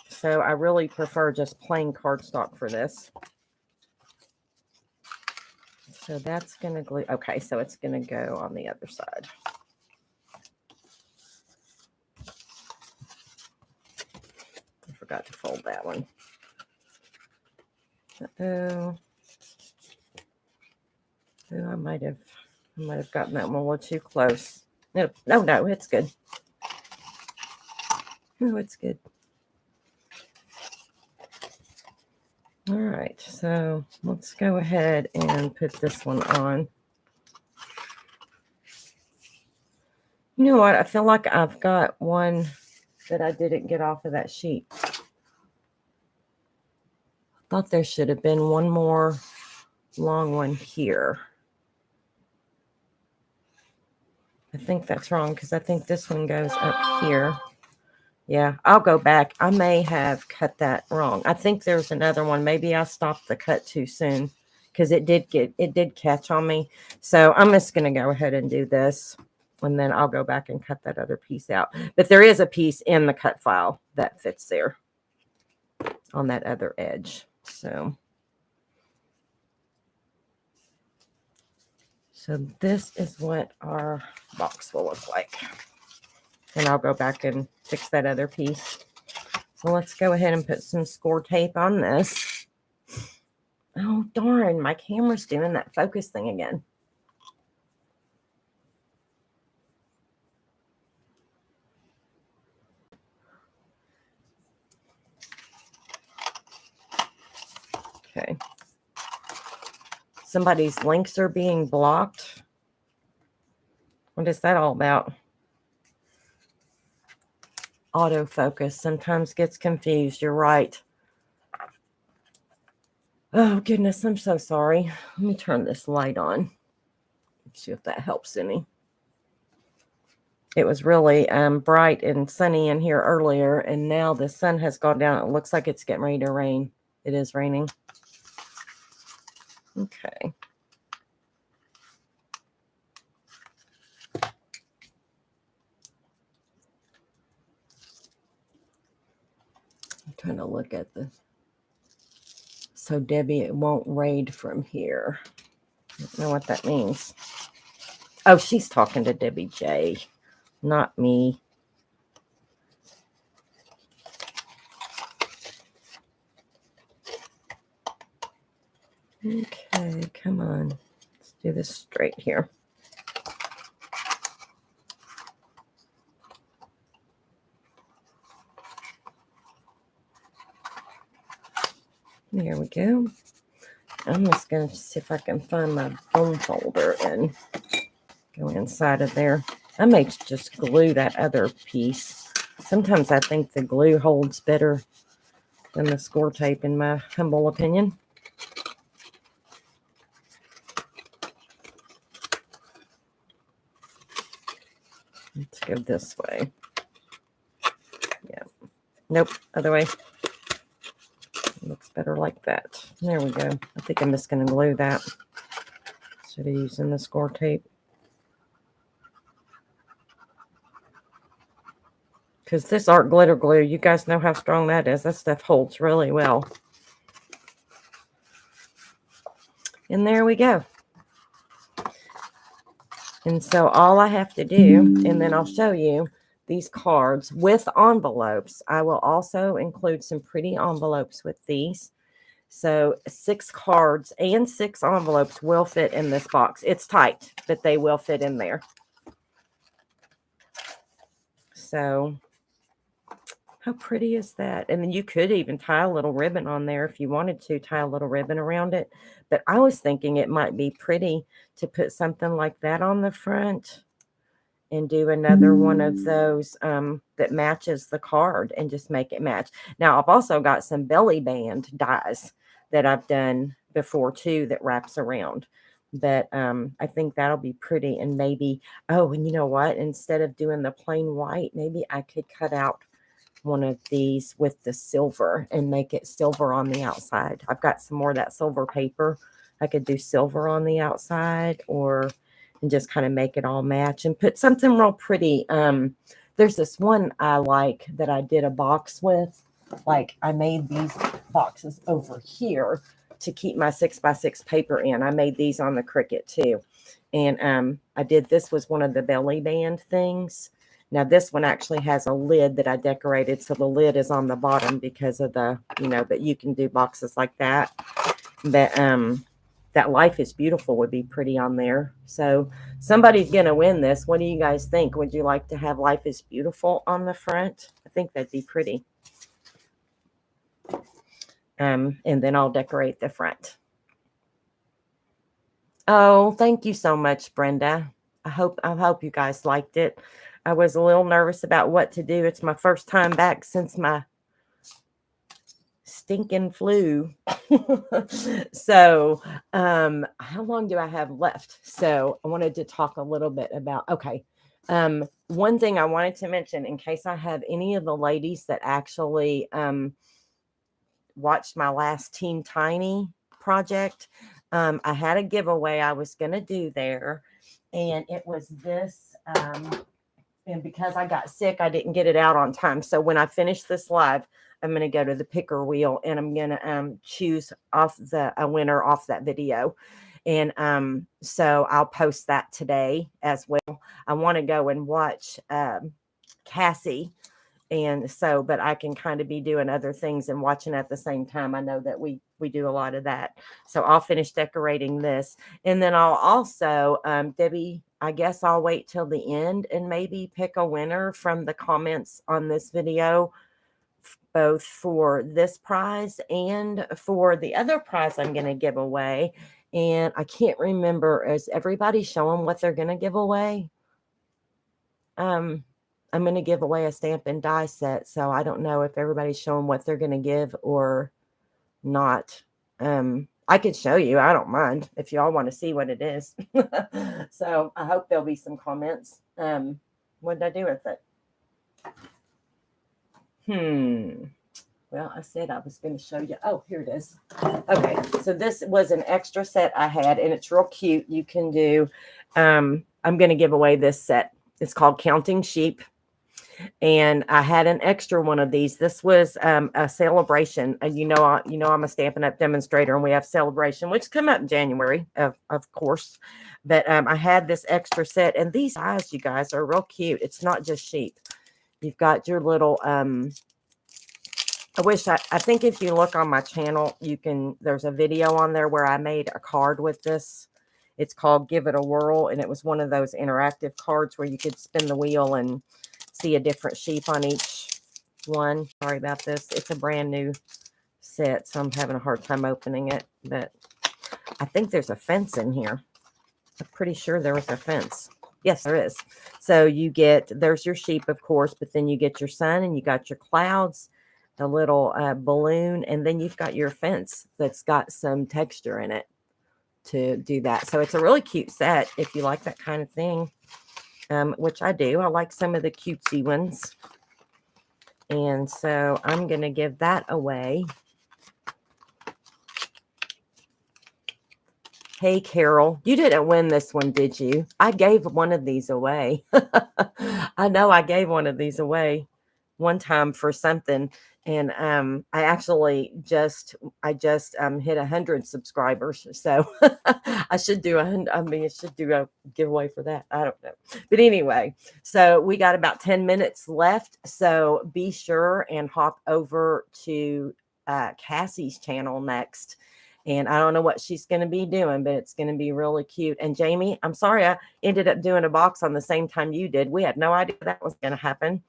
so I really prefer just plain cardstock for this. So that's going to glue. Okay, so it's going to go on the other side. I forgot to fold that one. Uh-oh. Oh, I might have gotten that one a little too close. No, it's good. No, it's good. All right, so let's go ahead and put this one on. You know what? I feel like I've got one that I didn't get off of that sheet. Thought there should have been one more long one here. I think that's wrong because I think this one goes up here. Yeah, I'll go back. I may have cut that wrong. I think there's another one. Maybe I stopped the cut too soon because it did catch on me. So I'm just going to go ahead and do this, and then I'll go back and cut that other piece out. But there is a piece in the cut file that fits there on that other edge. So this is what our box will look like. And I'll go back and fix that other piece. So let's go ahead and put some score tape on this. Oh, darn. My camera's doing that focus thing again. Okay. Somebody's links are being blocked. What is that all about? Autofocus sometimes gets confused. You're right. Oh, goodness. I'm so sorry. Let me turn this light on. See if that helps any. It was really bright and sunny in here earlier, and now the sun has gone down. It looks like it's getting ready to rain. It is raining. Okay. I'm trying to look at the... So, Debbie, it won't raid from here. I don't know what that means. Oh, she's talking to Debbie J, not me. Okay, come on. Let's do this straight here. There we go. I'm just going to see if I can find my bone folder and go inside of there. I may just glue that other piece. Sometimes I think the glue holds better than the score tape, in my humble opinion. Let's go this way. Yeah. Nope, other way. Looks better like that. There we go. I think I'm just going to glue that instead of using the score tape. Because this art glitter glue, you guys know how strong that is. That stuff holds really well. And there we go. And so all I have to do, and then I'll show you these cards with envelopes. I will also include some pretty envelopes with these. So 6 cards and 6 envelopes will fit in this box. It's tight, but they will fit in there. So how pretty is that? And then you could even tie a little ribbon on there if you wanted to, tie a little ribbon around it. But I was thinking it might be pretty to put something like that on the front and do another one of those that matches the card and just make it match. Now, I've also got some belly band dies that I've done before too that wraps around. But I think that'll be pretty. And maybe, oh, and you know what? Instead of doing the plain white, maybe I could cut out one of these with the silver and make it silver on the outside. I've got some more of that silver paper. I could do silver on the outside, or and just kind of make it all match and put something real pretty There's this one I like that I did a box with. Like I made these boxes over here to keep my 6x6 paper in. I made these on the Cricut too. And I did, this was one of the belly band things. Now this one actually has a lid that I decorated. So the lid is on the bottom because of the, you know, that you can do boxes like that. But that Life is Beautiful would be pretty on there. So somebody's going to win this. What do you guys think? Would you like to have Life is Beautiful on the front? I think that'd be pretty. And then I'll decorate the front. Oh, thank you so much, Brenda. I hope you guys liked it. I was a little nervous about what to do. It's my first time back since my stinking flu. So how long do I have left? So I wanted to talk a little bit about, okay. One thing I wanted to mention, in case I have any of the ladies that actually watched my last Team Tiny project, I had a giveaway I was going to do there, and it was this, and because I got sick, I didn't get it out on time. So when I finish this live, I'm going to go to the picker wheel and I'm going to choose off a winner off that video. And so I'll post that today as well. I want to go and watch Cassie. And so, but I can kind of be doing other things and watching at the same time. I know that we do a lot of that. So I'll finish decorating this. And then I'll also, Debbie, I guess I'll wait till the end and maybe pick a winner from the comments on this video, both for this prize and for the other prize I'm going to give away. And I can't remember, is everybody showing what they're going to give away? I'm going to give away a stamp and die set. So I don't know if everybody's showing what they're going to give or not. I could show you. I don't mind if y'all want to see what it is. So I hope there'll be some comments. What did I do with it? Well, I said I was going to show you. Oh, here it is. Okay. So this was an extra set I had, and it's real cute. You can do, I'm going to give away this set. It's called Counting Sheep. And I had an extra one of these. This was a celebration. And you know, I'm a Stampin' Up! Demonstrator, and we have celebration, which come up in January, of course. But I had this extra set, and these eyes, you guys, are real cute. It's not just sheep. You've got your little, I think if you look on my channel, there's a video on there where I made a card with this. It's called Give It a Whirl, and it was one of those interactive cards where you could spin the wheel and see a different sheep on each one. Sorry about this. It's a brand new set, so I'm having a hard time opening it, but I think there's a fence in here. I'm pretty sure there was a fence. Yes, there is. So there's your sheep, of course, but then you get your sun and you got your clouds, a little balloon, and then you've got your fence that's got some texture in it to do that. So it's a really cute set if you like that kind of thing. Which I do. I like some of the cutesy ones. And so I'm going to give that away. Hey, Carol, you didn't win this one, did you? I gave one of these away. I know I gave one of these away one time for something. And I just hit 100 subscribers. So I should do a giveaway for that. I don't know. But anyway, so we got about 10 minutes left. So be sure and hop over to Cassie's channel next. And I don't know what she's going to be doing, but it's going to be really cute. And Jamie, I'm sorry I ended up doing a box on the same time you did. We had no idea that was going to happen.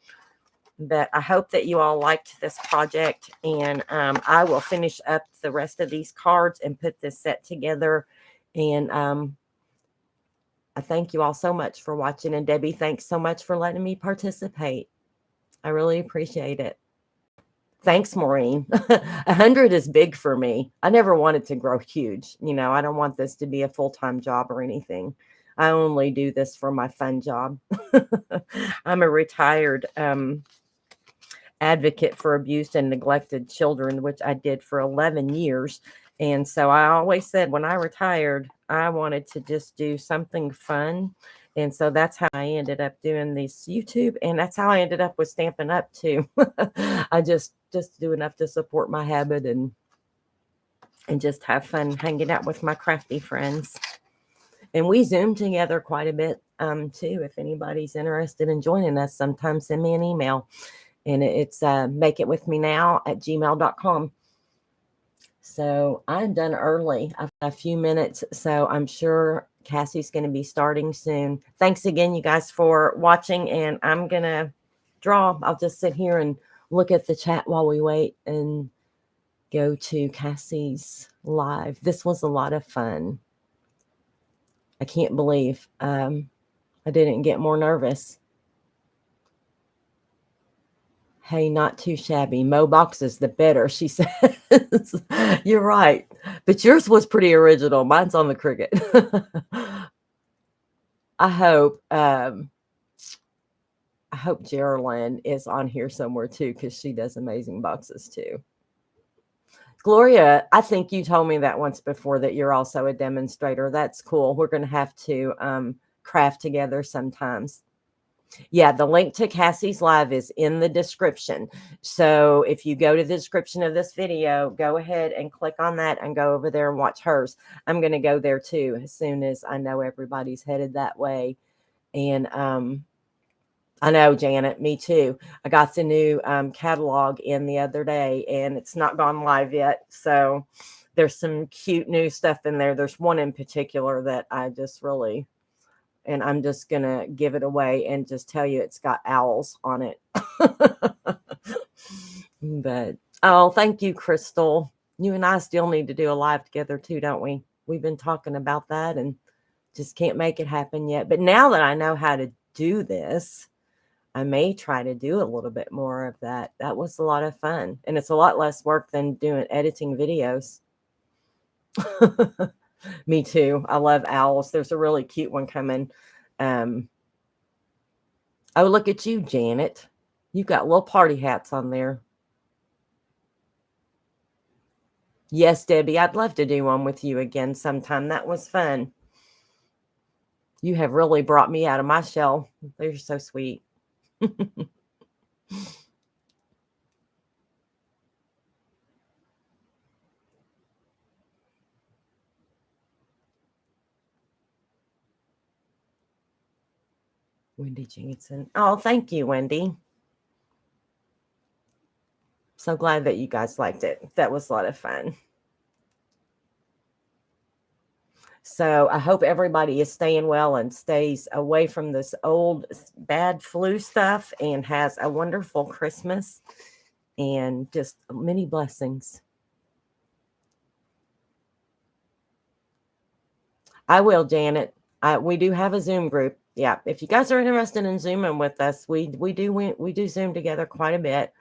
But I hope that you all liked this project, and I will finish up the rest of these cards and put this set together. And I thank you all so much for watching. And Debbie, thanks so much for letting me participate. I really appreciate it. Thanks, Maureen. 100 is big for me. I never wanted to grow huge. You know, I don't want this to be a full-time job or anything. I only do this for my fun job. I'm a retired advocate for abused and neglected children, which I did for 11 years. And so I always said when I retired, I wanted to just do something fun And so that's how I ended up doing this YouTube. And that's how I ended up with Stampin' Up! Too. I just do enough to support my habit and just have fun hanging out with my crafty friends. And we Zoom together quite a bit too. If anybody's interested in joining us, sometimes send me an email. And it's makeitwithmenow@gmail.com. So I'm done early. I've got a few minutes, so I'm sure Cassie's going to be starting soon. Thanks again, you guys, for watching, and I'm going to draw. I'll just sit here and look at the chat while we wait and go to Cassie's live. This was a lot of fun. I can't believe I didn't get more nervous. Hey, not too shabby. Mo boxes, the better, she says. You're right. But yours was pretty original. Mine's on the Cricut. I hope Geraldine is on here somewhere too, because she does amazing boxes too. Gloria, I think you told me that once before, that you're also a demonstrator. That's cool. We're going to have to craft together sometimes. Yeah, the link to Cassie's live is in the description. So if you go to the description of this video, go ahead and click on that and go over there and watch hers. I'm going to go there too as soon as I know everybody's headed that way. And I know, Janet, me too. I got the new catalog in the other day, and it's not gone live yet. So there's some cute new stuff in there. There's one in particular that I just really... and I'm just going to give it away and just tell you it's got owls on it. But, oh, thank you, Crystal. You and I still need to do a live together too, don't we? We've been talking about that and just can't make it happen yet. But now that I know how to do this, I may try to do a little bit more of that. That was a lot of fun. And it's a lot less work than editing videos. Me too. I love owls. There's a really cute one coming. Oh, look at you, Janet. You've got little party hats on there. Yes, Debbie, I'd love to do one with you again sometime. That was fun. You have really brought me out of my shell. They're so sweet. Wendy Jenkinson. Oh, thank you, Wendy. So glad that you guys liked it. That was a lot of fun. So I hope everybody is staying well and stays away from this old bad flu stuff and has a wonderful Christmas and just many blessings. I will, Janet. We do have a Zoom group. Yeah, if you guys are interested in Zooming with us, we do Zoom together quite a bit.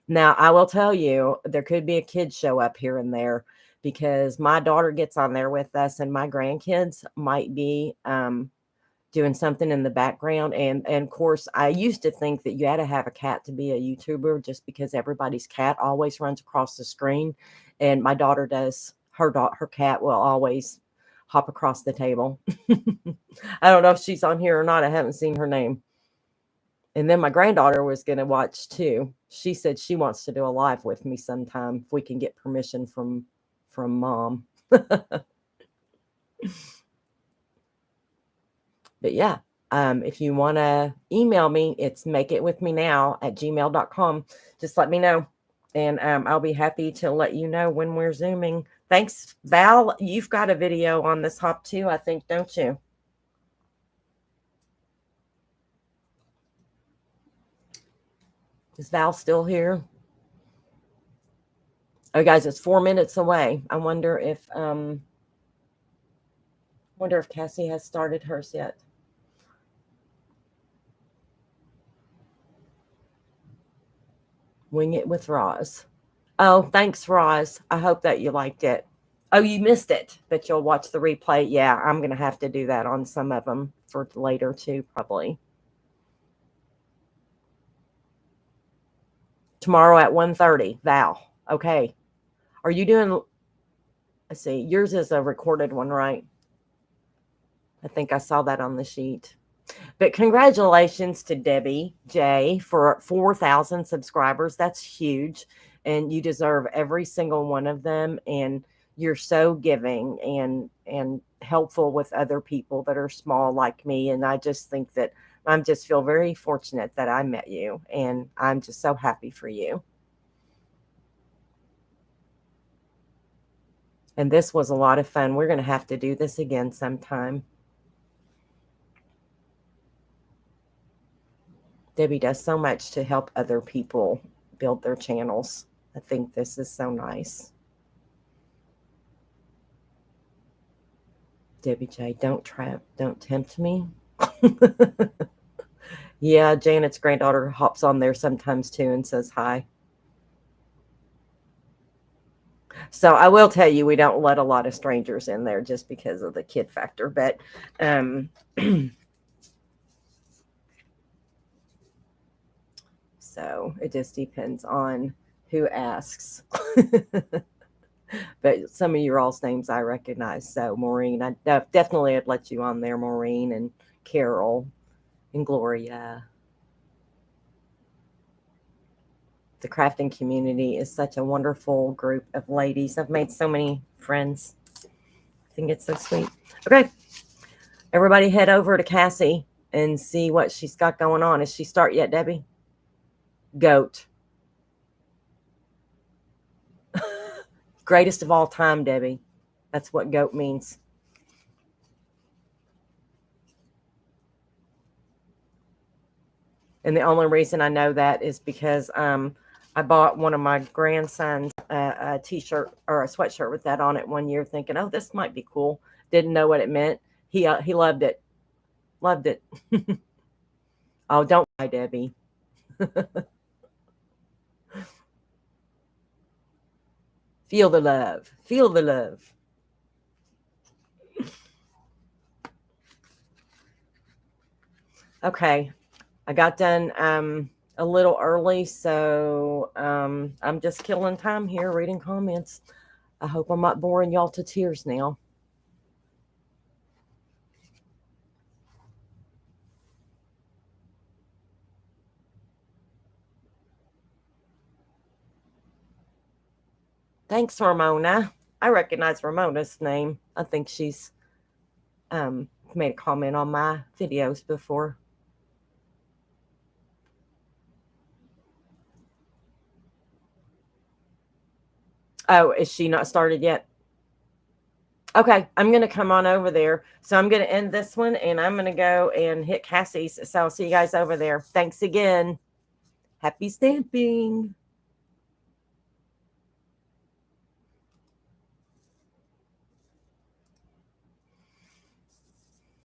Now, I will tell you, there could be a kid show up here and there because my daughter gets on there with us, and my grandkids might be doing something in the background. And of course, I used to think that you had to have a cat to be a YouTuber, just because everybody's cat always runs across the screen, and my daughter does. Her cat will always hop across the table. I don't know if she's on here or not. I haven't seen her name. And then my granddaughter was going to watch too. She said she wants to do a live with me sometime if we can get permission from mom. But yeah, if you want to email me, it's makeitwithmenow@gmail.com. Just let me know, and I'll be happy to let you know when we're Zooming. Thanks, Val. You've got a video on this hop too, I think, don't you? Is Val still here? Oh, guys, it's 4 minutes away. I wonder if Cassie has started hers yet. Wing It with Roz. Oh, thanks, Roz. I hope that you liked it. Oh, you missed it, but you'll watch the replay. Yeah, I'm going to have to do that on some of them for later too, probably. Tomorrow at 1:30, Val. Okay. Are you doing, let's see, yours is a recorded one, right? I think I saw that on the sheet. But congratulations to Debbie J for 4,000 subscribers. That's huge. And you deserve every single one of them. And you're so giving and helpful with other people that are small like me. And I just think that I just feel very fortunate that I met you. And I'm just so happy for you. And this was a lot of fun. We're going to have to do this again sometime. Debbie does so much to help other people build their channels. I think this is so nice. Debbie J, don't tempt me. Yeah, Janet's granddaughter hops on there sometimes too and says hi. So I will tell you, we don't let a lot of strangers in there just because of the kid factor. But so it just depends on who asks. But some of your all's names I recognize. So Maureen, I definitely I'd let you on there, Maureen and Carol and Gloria. The crafting community is such a wonderful group of ladies. I've made so many friends. I think it's so sweet. Okay. Everybody head over to Cassie and see what she's got going on. Is she start yet, Debbie? Goat. Greatest of all time, Debbie. That's what goat means. And the only reason I know that is because I bought one of my grandsons a t-shirt or a sweatshirt with that on it one year, thinking, oh, this might be cool. Didn't know what it meant. He loved it. Loved it. Oh, don't lie, Debbie. Feel the love. Feel the love. Okay. I got done a little early, so I'm just killing time here reading comments. I hope I'm not boring y'all to tears now. Thanks, Ramona. I recognize Ramona's name. I think she's made a comment on my videos before. Oh, is she not started yet? Okay, I'm going to come on over there. So I'm going to end this one, and I'm going to go and hit Cassie's. So I'll see you guys over there. Thanks again. Happy stamping.